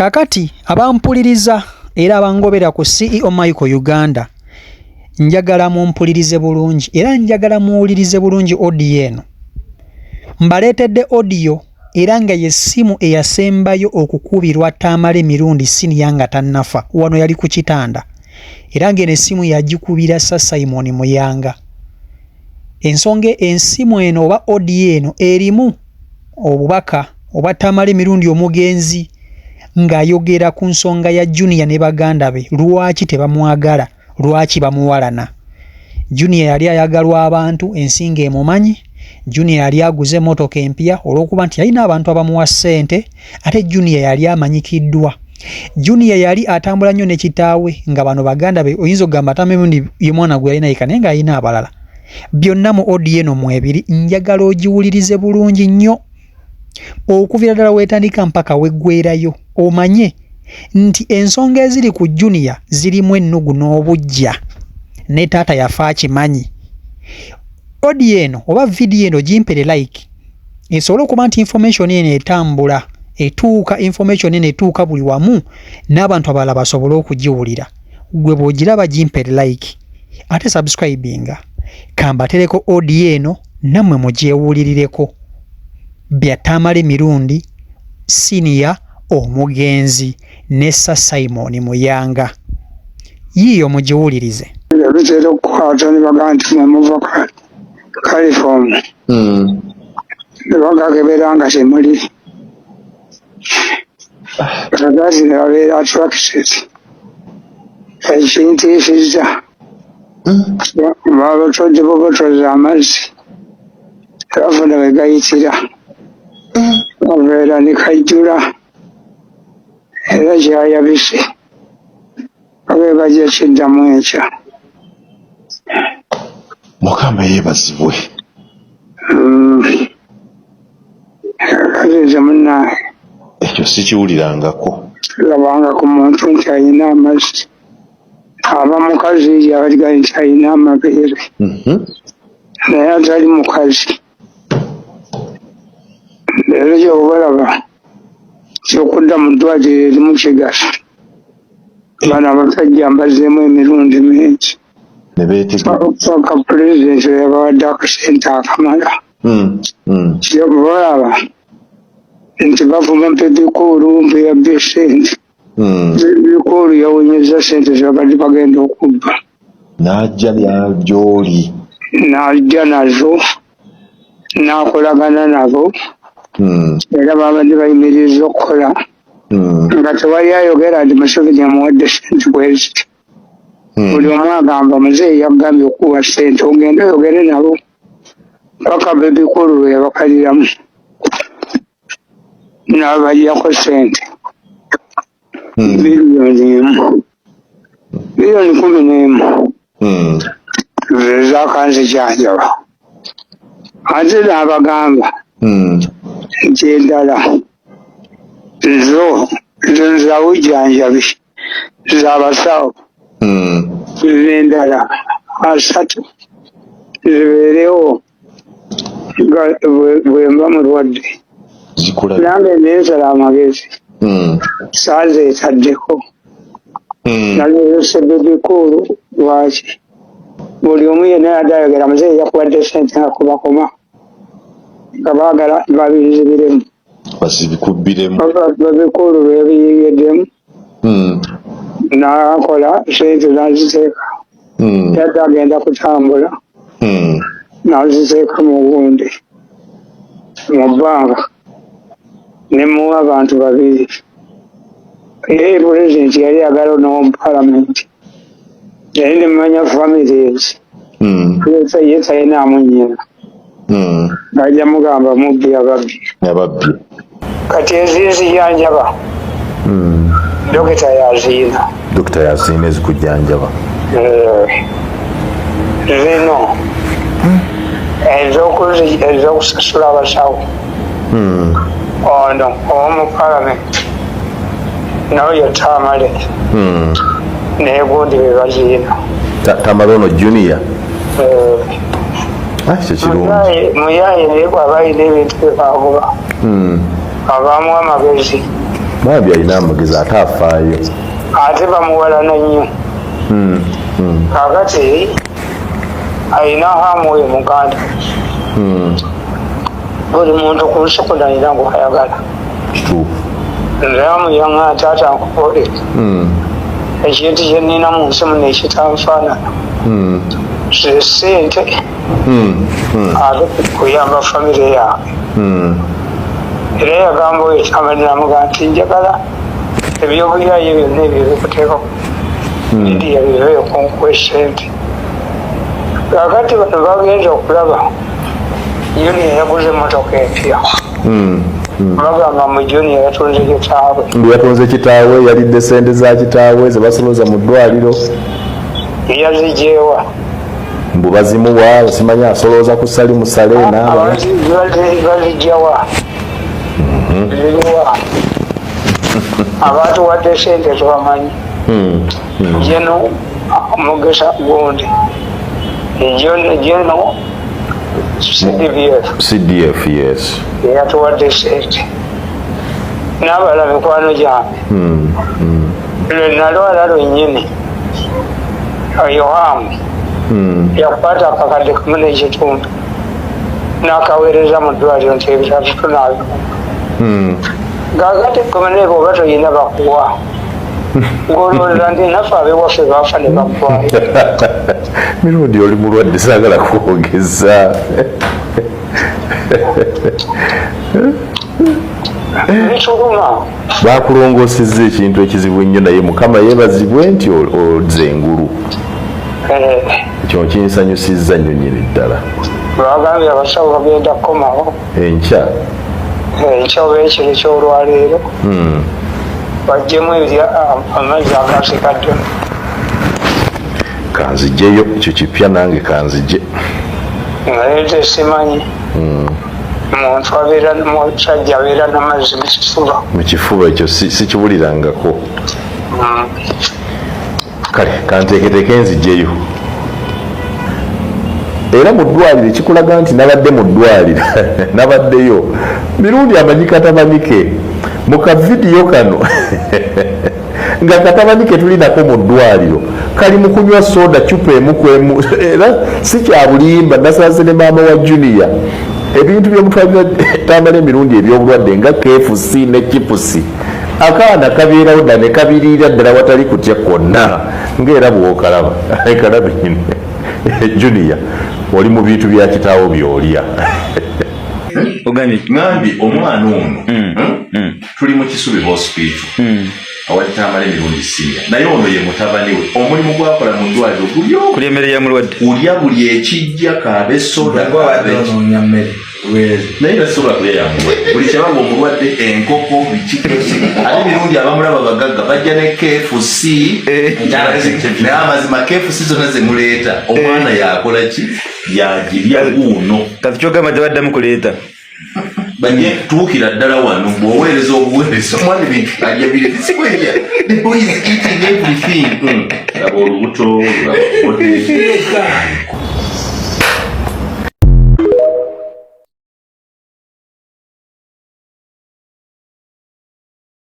Kakati abampuliriza era abangobera ku CEO Michael Uganda, njagala mumpulirize bulungi era njagala muwulirize bulungi audio eno. Mbaleetedde audio era nga yessimu eyasembayo okukubirwa Tamale mirundi siniya nga tannafa, wano yali ku kitanda, era ng'eno essimu yagikubira Simon Muyanga. Ensonga ensimu eno oba audio eno erimu obubaka oba Tamale mirundi omugenzi ng'ayogera ku nsonga ya Junior ne baganda be, lwaki tebamwagala, lwaki bamuwalana. Junior yali ayagalwa abantu, ensinga emumanyi. Junior yali aguze motoka empya olw'okuba nti yalina abantu abamuwa ssente, ate Junior yali amanyikiddwa. Junior yali atambula nnyo ne kitaawe nga bano baganda be oyinza okugamba Tamale mirundi ye mwana gwe yalina yekka naye ng'alina abalala. Byonna mu audio eno mwebiri, njagala ogiwulirize bulungi nnyo okuvira ddala weetandika mpaka weggwerayo, omanye nti ensonga eziri ku Junior zirimu ennugu n'obujja ne taata yafa akimanyi. Audio eno oba video eno gimpere like esobole okuba nti information eno etambula etuuka, information eno etuuka buli wamu n'abantu abalala basobole okugiwulira. Gwe bw'ogiraba gimpere like ate subscribinga, kambatereko audio eno nammwe mugyewulirireko. Bya Tamale mirundi senior omugenzi ne Simon Muyanga. Yiyo mugiwulirize. Bitera okukwata ne bagamba nti muva California. Ne bagagabera nga temuli. Bagagazi ne babeera attracted. Ekintu ekizza. Babatodde bobotozi amazzi. Bafuna we gayitira. Babeera ne kajjula. Era gyayabise. Babe bajja kiddamu ekya. Mukama yeebazibwe. Kale munnaye Ekyo sikiwulirangako. labanga ku muntu nti alina amazzi. Aba mukazi yabaliga nti alina amabeere. Naye atali mukazi. Leero gyobalaba kyokudda mu ddwaliro erimu kigasa. Bano abasajja mbazzeemu emirundi mingi. Ne beetegeka. Paka pulezidenti yabawadde akasente akamala. Kyobalaba nti bavuma mpebikuulu mpeyabye sente. Bikuulu yawonyeza sente zabadde bagenda okubba. N'ajja gy'oli. N'ajja nazo n'akolagana nabo. Era babadde bayimiriza okukola nga tewali ayogera nti Museveni amuwadde sente bweziti. Buli omu agamba muzeeyi yagambye okuwa sente ogende oyogere nabo paka bebikulu lwe yabakaliramu n'abajjako sente biliyoni 11 zakanzijanjaba. Ate n'abagamba nti endala zo za bujjanjabi z'abasawo n'endala 3 zibeerewo bwemba mulwadde. Nange neesala amagezi saazeetaddeko. Nalese bebikulu lwaki buli omu yenna yadde ayogera muzeeyi yakuwadde sente nga kubakoma nga baagala babizibiremu. Bazibikubbiremu. Bebikulu lwebiyigiddemu n'akola sente n'aziteeka. Yadde agenda kutambula n'aziteeka mu gundi mu bbanga ne muwa abantu 2. Ye pulezidenti yali yagala n'omu palamenti yali nemanya families ye talina amunyina ng'ajja mugamba mubbi ababbi. Kati ezinzijanjaba dokita yaziina. Dokita yaziina ezikujjanjaba. Zino ez'okusasula abasawo. Ono ow'omu palamenti nawe ye Tamale naye gundi be baziina. Tamale ono Junior. Ekyo kirungi. Muyaaye naye bw'aba alina ebintu bye baagoba abamuwa amagezi Bambi alina amagezi ate afaayo. Ate bamuwalana nnyo. Kakati alina hamu oyo muganda. Buli muntu ku lusuku alina gw'ayagala. Kituufu. Nze amuyanga taata nkubole. Ekintu kye nnina mu nsi muno ekitanfaanana. Ze ssente. Ate kuyamba famire yange. Era yagamba oyo amalira amugamba nti njagala ebyobuyaayo byonna ebyo bikuteekako. Ndiya bibeeyo kunkuwa essente. Kakati bano bagenza okulaba Junior yaguze emmotoka empya. Bagamba mu Junior yatunze kitaawe. Yatunze kitaawe, yalidde ssente za kitaawe ze basolooza mu ddwaliro. Yazijeewa. Mbu bazimuwa simanyi asolooza ku ssali mu ssale n'aba. Bazijewa. Abantu wadde ssente tebamanyi. Jeno Mugesa Gundi. Jeno CDF, yes. Yatuwadde ssente. N'abala mikwano gyange. Lwe nalwala lwennyini. Yohamu. Yakwata akakadde kamu n'ekitundu. N'akaweereza mu ddwaliro nti ebitatu tunaabimu. Gaagate kumene bw'oba toyina bakuwa. Ng'olowooza nti naffe ab'ewaffe baafa ne baggwayo. Mirundi oli mulwadde saagala kwogeza. Bituluma. Baakulongoosezza ekintu ekizibu ennyo naye Mukama yeebazibwe nti oze engulu. Ekyo kinsanyusizza nnyo nnyini ddala. Bagambye abasawo bagenda kukomawo. Enkya. Enkya oba ekiro ky'olwaleero. Bajjemu amazzi agaasikaddemu. Kanzijeyo ekyo kipya nange kanzije. Ngaleete simanyi. Omuntu abeera musajja abeera n'amazzi mu kifuba. Mu kifuba ekyo sikiwulirangako. Kale kanteeketeeke nzijeyo. Era mu ddwaliro ekikulaga nti nabadde mu ddwaliro nabaddeyo mirundi amanyi katabanike mu kavidiyo kano nga katabanike tuli nako mu ddwaliro kali mu kunywa soda cupa emu ku emu era si kya bulimba nasanze ne maama wa Junior ebintu by'omutwalira tambala emirundi eby'obulwadde nga KFC ne chipusi akaana kabeerawo dda ne kabiriira ddala watali kutya kwonna ng'era bw'okalaba kalaba Junior oli mu bintu bya kitaawo by'olya. Ngambye omwana ono tuli mu Kisubi hospital awali Tamale mirundi senior naye ono ye mutabani we omulimu gwakola mu ddwaliro gulyo kuli emmere ya mulwadde kulya buli ekijja kaabe soda naye tasobola kulya yamuwe buli kyabanga omulwadde enkoko bikikosi ate mirundi abamulaba bagagga bajja ne KFC naye amazima KFC zonna zemuleeta omwana yakola ki yagirya guuno kati kyogamba tebaddamu kuleeta banye tuukira ddala wano bw'oweereza obuweereza omwana ebintu alya bire bisigwenya the boy is eating everything laba olubuto laba